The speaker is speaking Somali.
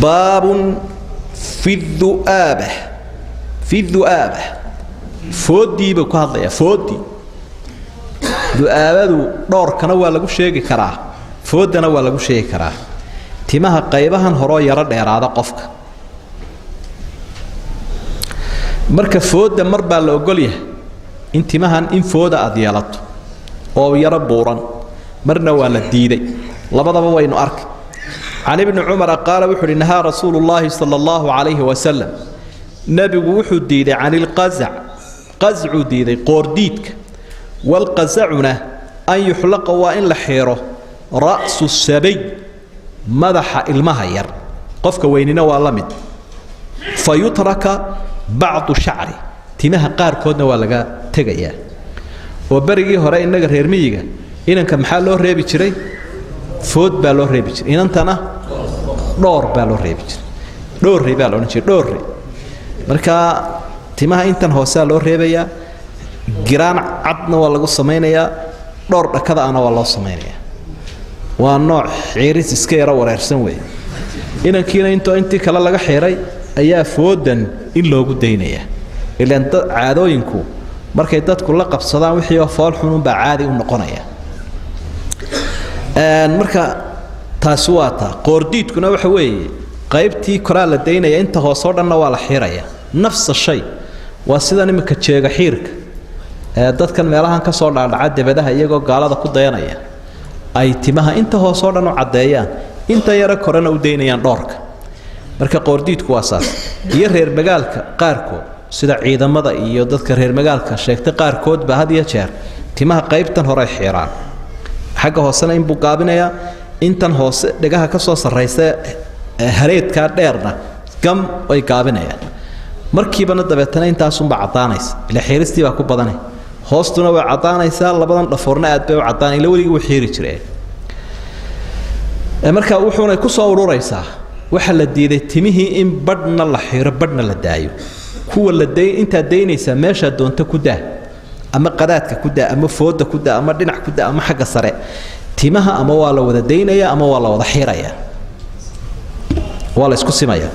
باب في الذؤابة في الذؤابة فودي بكهذا يا فودي ذؤابة دور كانوا ولا شيء كراه فودنا ولا شيء كراه تمها قيبها هراء يرد إرادة قفك مركب فود مر بالأقوليه انت مهن إن فود أذيالت أو يرى بورا مرنا ولا ديدي لبضا وين أرك عن ابن عمر قال وحد نهى رسول الله صلى الله عليه وسلم نبي وحد ديدي عن القزع قزع ديدي قرديدك والقزعنا أن يحلق وإن لحيره رأس السبي مدح المهير قفك ويننا والمد فيترك بعض شعره تمها قار كودنا ولا تجيا وبرجي هراء النجار هرميجا إن كم حاله ريبي شري فود بالو ريبي شري إن أنتنا دور بالو ريبي شري دور ريبي بالو نشي دور ري مركا تمها إنتن هوسا لو ريبيا جيران عدنا ولا قصة مينيا دور كذا أنا والله صمينيا والنوع عيرس سكيرا وريرسن وي إن كينا أنت كلا لقى حيري أيها فودن إلا وجود دينية إلا أنت عادوينكو markay dadku la qabsadaan wixii oo fool xun ba caadi u noqonaya marka taas waa ta qoordiidkuna waxa weeye qaybtii koraa la deynaya inta hoos oo dhanna waa la xiraya nafs shay waa sida nimka jeega xiirka dadkan meelahan ka soo dhaadhaca dibadaha iyagoo gaalada ku dayanaya ay timaha inta hoos oo dhan u cadeeyaan inta yara korana u deynayaan dhoorka marka qoordiidku waa saas iyo reer magaalka qaarkood sida ciidamada iyo dadka reer magaalka sheegtay qaar kood ba had iyo jeer timaha qaybtan hore xiraan xagga hoosena in buu gaabinaya intan hoose dhagaha ka soo sareysa hareedka dheerna gam ay gaabinayaan markiiba dabeetana intaas un ba cadaanaysa ila xiristii baa ku badanay hoostuna way cadaanaysa labadan dhafoorna aad bay u cadaan ila waliga uu xiri jiray marka wuxuuna ku soo ururaysaa waxa la diiday timihii in badhna la xiro badhna la daayo kuwa la day inta deynaysa meesha doonta ku daa ama qadaadka ku daa ama fooda ku daa ama dhinac ku daa ama xagga sare timaha ama waa la wada deynaya ama waa la wada xiraya waa la isku simaya